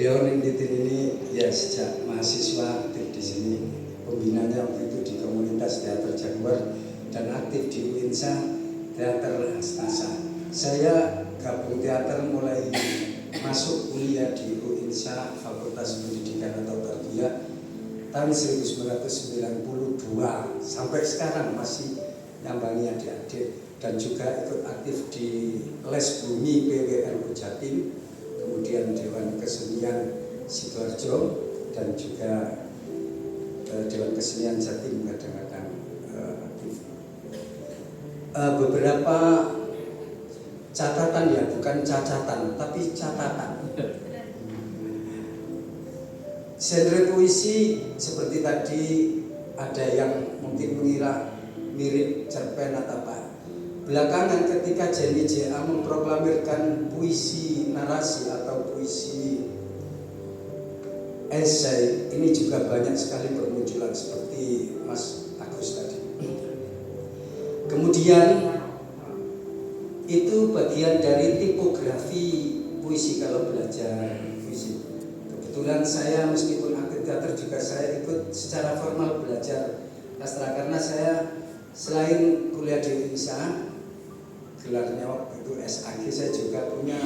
beliau Nindit ini ya sejak mahasiswa aktif di sini, pembinanya waktu itu di komunitas teater Jaguar dan aktif di UINSA teater Hastasa. Saya gabung teater mulai masuk kuliah di UINSA Fakultas Pendidikan atau Tarbiyah tahun 1992 sampai sekarang masih nyambangi adik-adik, dan juga ikut aktif di Les Bumi PWN Jatim, kemudian Dewan Kesenian Sidoarjo, dan juga Dewan Kesenian Jatim kadang-kadang aktif. Beberapa catatan, ya bukan cacatan tapi catatan. Genre puisi seperti tadi ada yang mungkin mengira mirip cerpen atau apa. Belakangan ketika Jenny J.A. memproklamirkan puisi narasi atau puisi esai, ini juga banyak sekali bermunculan seperti Mas Agus tadi. Kemudian itu bagian dari tipografi puisi kalau belajar puisi. Kebetulan saya meskipun aktif teater juga saya ikut secara formal belajar sastra, karena saya selain kuliah di UINSA, gelarnya waktu itu SAG, saya juga punya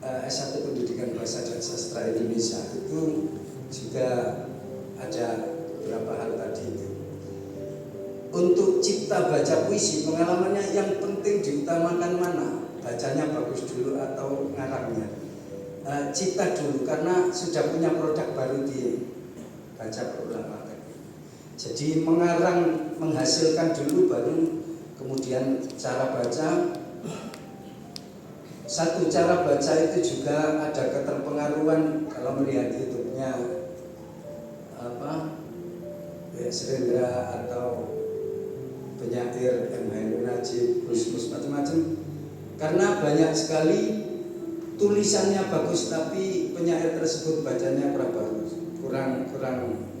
S1 Pendidikan Bahasa dan Sastra Indonesia. Itu juga ada beberapa hal tadi itu. Untuk cipta baca puisi, pengalamannya yang penting diutamakan mana? Bacanya bagus dulu atau ngarangnya? Cipta dulu, karena sudah punya produk baru dibaca berulang. Jadi mengarang, menghasilkan dulu, baru kemudian cara baca. Satu, cara baca itu juga ada keterpengaruhan kalau melihat YouTube-nya Serendra atau penyair M. Hairul Najib, Gusmus, macam-macam. Karena banyak sekali tulisannya bagus, tapi penyair tersebut bacanya kurang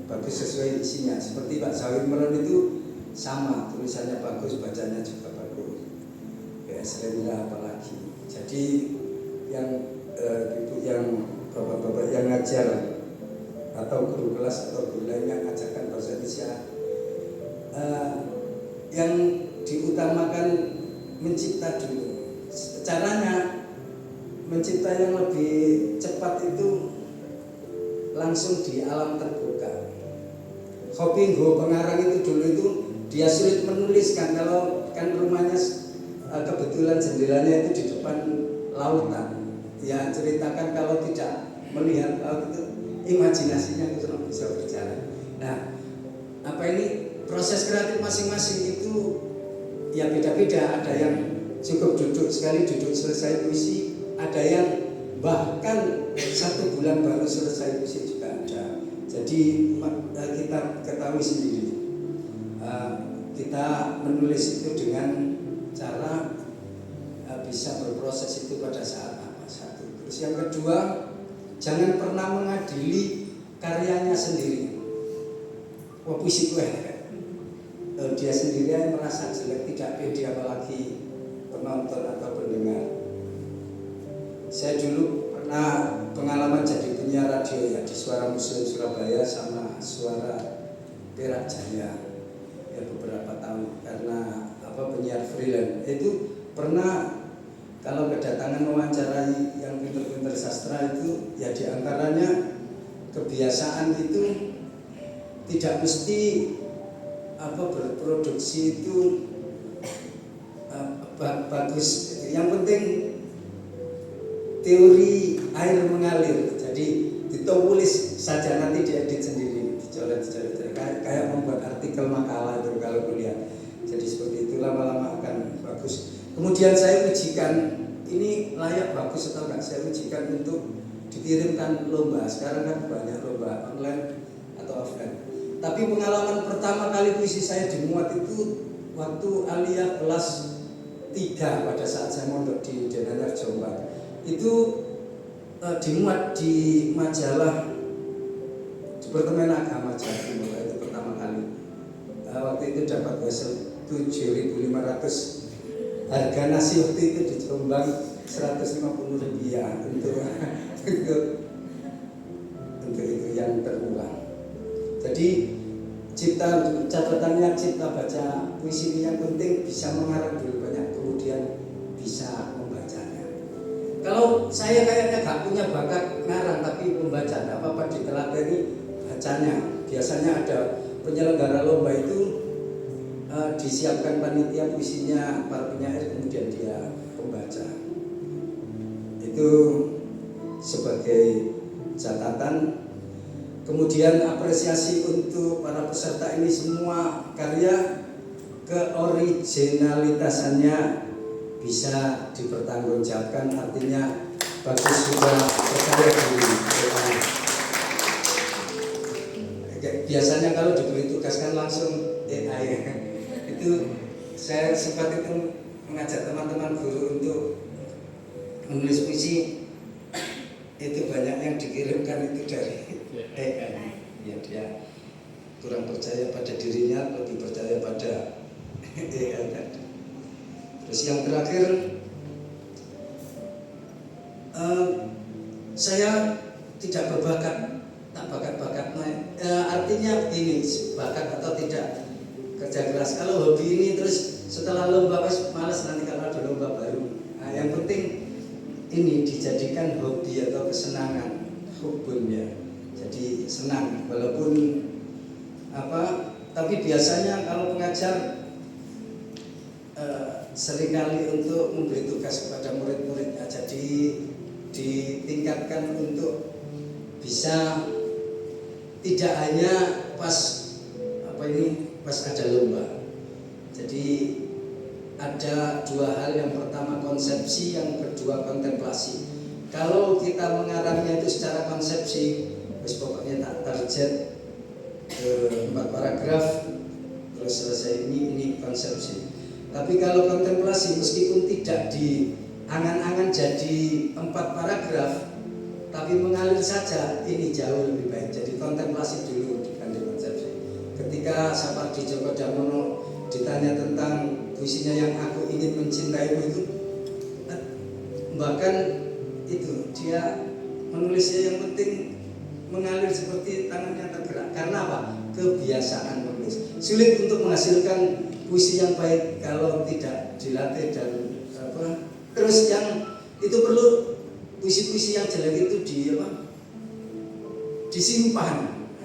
bagus sesuai isinya. Seperti Pak Zawin Melon itu sama, tulisannya bagus, bacanya juga bagus. Ya, Serendra apalagi. Jadi yang ibu yang bapak-bapak yang ngajar atau guru kelas atau guru lain yang ngajarkan bahasa Indonesia, yang diutamakan mencipta dulu. Caranya mencipta yang lebih cepat itu langsung di alam terbuka. Hopingho pengarang itu dulu itu dia sulit menuliskan kalau kan rumahnya kebetulan jendelanya itu di depan lautan. Ya ceritakan kalau tidak melihat laut itu imajinasinya itu bisa berjalan. Nah, apa ini proses kreatif masing-masing itu ya beda-beda. Ada yang cukup duduk selesai puisi, ada yang bahkan 1 bulan baru selesai puisi juga ada. Jadi kita ketahui sendiri, kita menulis itu dengan cara bisa berproses itu pada saat apa. Satu. Terus yang kedua, jangan pernah mengadili karyanya sendiri. Wah, puisi gue dia sendiri yang merasa jelek, tidak pede, apalagi penonton atau pendengar. Saya dulu pernah pengalaman jadi penyiar radio ya di Suara Muslim Surabaya sama Suara Perak Jaya ya beberapa tahun, karena penyiar freelance. Itu pernah kalau kedatangan mewawancarai yang pinter-pinter sastra itu ya diantaranya kebiasaan itu tidak mesti berproduksi itu bagus. Yang penting teori air mengalir, jadi ditulis saja, nanti diedit sendiri, dicoret-coret kayak membuat artikel makalah itu kalau kuliah. Jadi seperti itu lama-lama akan bagus. Kemudian saya ujikan ini layak bagus atau enggak, saya ujikan untuk dikirimkan lomba. Sekarang kan banyak lomba online atau offline. Tapi pengalaman pertama kali puisi saya dimuat itu waktu aliyah kelas 3 pada saat saya mondok di Denanyar Jombang. Itu dimuat di majalah Departemen Agama Jawa Timur, itu pertama kali. Waktu itu dapat hasil 7.500. Harga nasi waktu itu di Jombang 150 rupiah untuk yang terulang. Jadi catatannya cipta baca puisi ini yang penting bisa mengarang dulu banyak, kemudian bisa membacanya. Kalau saya kayaknya gak punya bakat ngarang tapi membaca, gak apa-apa, diteladani bacanya. Biasanya ada penyelenggara lomba itu disiapkan panitia puisinya para penyair, kemudian dia membaca. Itu sebagai catatan. Kemudian apresiasi untuk para peserta ini semua karya keoriginalitasannya bisa dipertanggungjawabkan, artinya bagus, sudah percaya diri. Biasanya kalau diberi tugas kan langsung AI. Itu saya sempat itu mengajak teman-teman guru untuk menulis puisi, itu banyak yang dikirimkan itu dari AI. Ya, dia kurang percaya pada dirinya, lebih percaya pada AI tadi. Terus yang terakhir, saya tidak berbakat, tak bakat-bakat artinya begini, bakat atau tidak, kerja keras. Kalau hobi ini terus setelah lomba malas, nanti kalau ada lomba baru. Nah, yang penting ini dijadikan hobi atau kesenangan, hubun ya. Jadi senang walaupun apa, tapi biasanya kalau pengajar seringkali untuk memberi tugas kepada murid-muridnya, jadi ditingkatkan untuk bisa tidak hanya pas pas ada lomba. Jadi ada dua hal, yang pertama konsepsi, yang kedua kontemplasi. Kalau kita mengarangnya itu secara konsepsi, pokoknya tak target 4 paragraf terus selesai, ini konsepsi. Tapi kalau kontemplasi, meskipun tidak diangan-angan jadi 4 paragraf, tapi mengalir saja, ini jauh lebih baik. Jadi kontemplasi dulu dibanding konsepsi. Ketika Sapardi Djoko Damono ditanya tentang puisinya yang Aku Ingin Mencintaimu itu, bahkan itu dia menulisnya yang penting mengalir seperti tangannya tergerak. Karena apa? Kebiasaan menulis. Sulit untuk menghasilkan puisi yang baik kalau tidak dilatih dan terus yang itu perlu puisi-puisi yang jelek itu disimpan.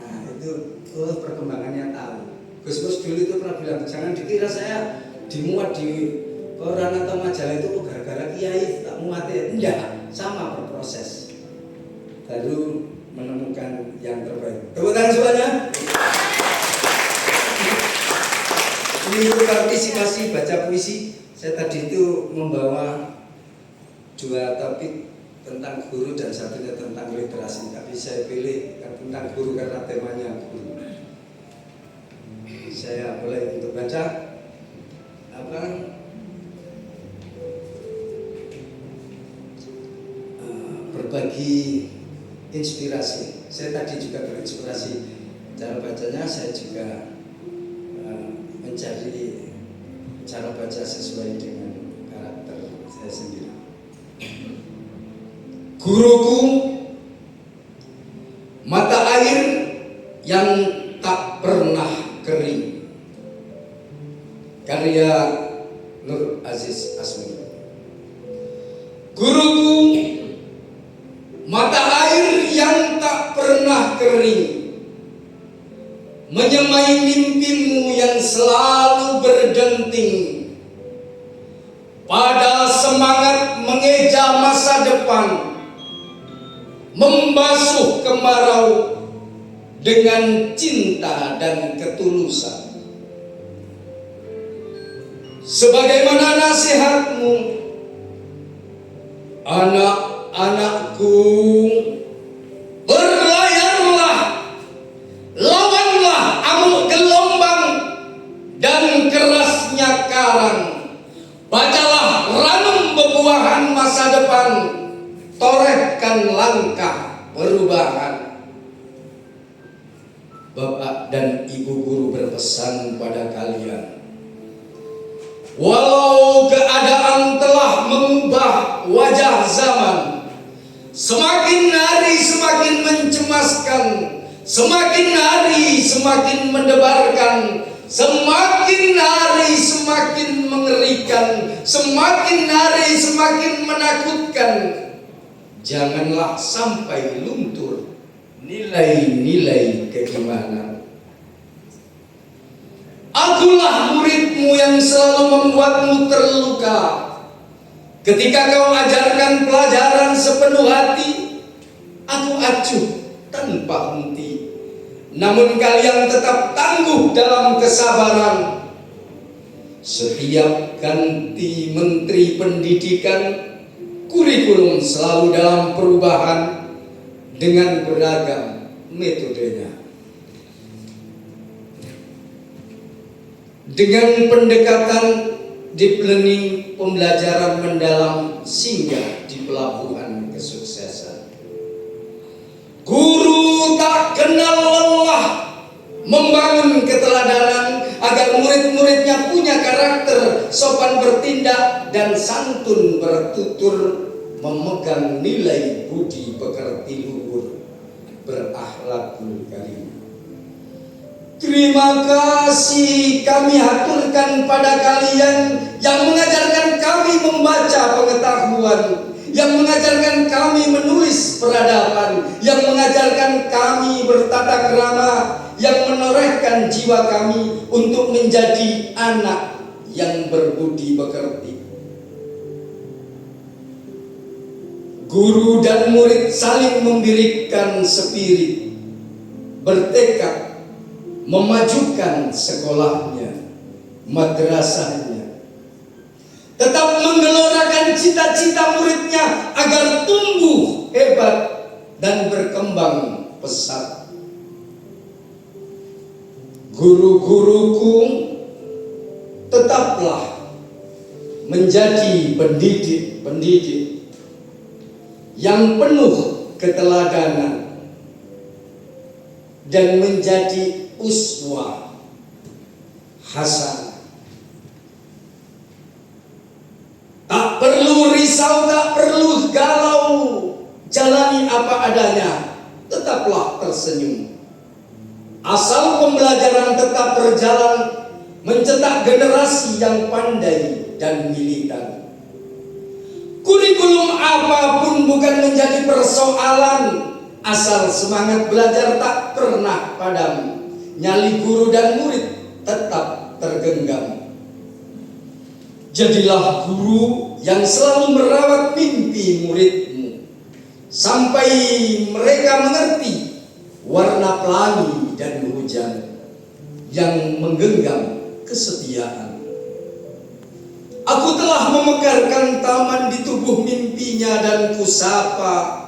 Nah, itu perkembangannya tahu. Gus dulu itu pernah bilang, jangan dikira saya dimuat di koran atau majalah itu gara-gara kiai tak muat ya. Enggak, sama berproses. Baru menemukan yang terbaik. Tepuk tangan semuanya. Ini untuk partisipasi baca puisi. Saya tadi itu membawa 2 topik, tentang guru dan satunya tentang literasi. Tapi saya pilih tentang guru karena temanya guru. Saya mulai untuk baca berbagi inspirasi. Saya tadi juga berinspirasi cara bacanya. Saya juga mencari cara baca sesuai dengan karakter saya sendiri. Guruku, mata air yang tak pernah kering. Karya Nur Aziz Asmi. Guruku, mata air yang tak pernah kering, menyemai mimpimu yang selalu berdenting, pada semangat mengeja masa depan, membasuh kemarau dengan cinta dan ketulusan. Sebagaimana nasihatmu, anak-anakku, berlayarlah, lawanlah amuk gelombang dan kerasnya karang. Bacalah ranum bebuahan masa depan, torehkan langkah perubahan. Bapak dan Ibu guru berpesan pada kalian, walau keadaan telah mengubah wajah zaman, semakin hari semakin mencemaskan, Semakin hari semakin mendebarkan, semakin hari semakin mengerikan, semakin hari semakin menakutkan. Janganlah sampai luntur nilai-nilai keimanan. Akulah muridmu yang selalu membuatmu terluka. Ketika kau ajarkan pelajaran sepenuh hati, aku acuh tanpa henti. Namun kalian tetap tangguh dalam kesabaran. Setiap ganti menteri pendidikan, kurikulum selalu dalam perubahan dengan beragam metodenya. Dengan pendekatan deep learning, pembelajaran mendalam singgah di pelabuhan kesuksesan. Guru tak kenal lelah membangun keteladanan agar murid-muridnya punya karakter sopan bertindak dan santun bertutur, memegang nilai budi pekerti luhur, berakhlakul karim. Terima kasih kami haturkan pada kalian yang mengajarkan kami membaca pengetahuan, yang mengajarkan kami menulis peradaban, yang mengajarkan kami bertata krama, yang menorehkan jiwa kami untuk menjadi anak yang berbudi pekerti. Guru dan murid saling memberikan spirit, bertekad memajukan sekolahnya, madrasahnya, tetap menggelorakan cita-cita muridnya agar tumbuh hebat dan berkembang pesat. Guru-guruku tetaplah menjadi pendidik-pendidik yang penuh keteladanan dan menjadi uswah hasanah. Tak perlu risau, tak perlu galau, jalani apa adanya, tetaplah tersenyum. Asal pembelajaran tetap berjalan, mencetak generasi yang pandai dan militan. Kurikulum apapun bukan menjadi persoalan, asal semangat belajar tak pernah padam. Nyali guru dan murid tetap tergenggam. Jadilah guru yang selalu merawat mimpi muridmu, sampai mereka mengerti warna pelangi dan hujan yang menggenggam kesetiaan. Aku telah memekarkan taman di tubuh mimpinya dan kusapa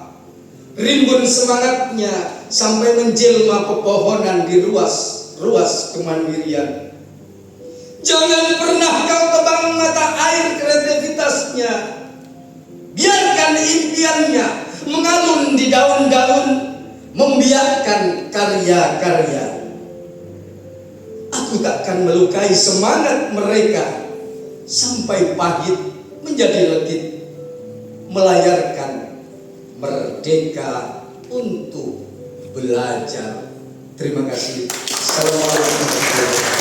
rimbun semangatnya sampai menjelma pepohonan di ruas kemandirian. Jangan pernah kau tebang mata air kreativitasnya. Biarkan impiannya mengalun di daun-daun, membiarkan karya-karya. Aku takkan melukai semangat mereka sampai pahit menjadi legit, melayarkan merdeka untuk belajar. Terima kasih. Assalamualaikum warahmatullahi wabarakatuh.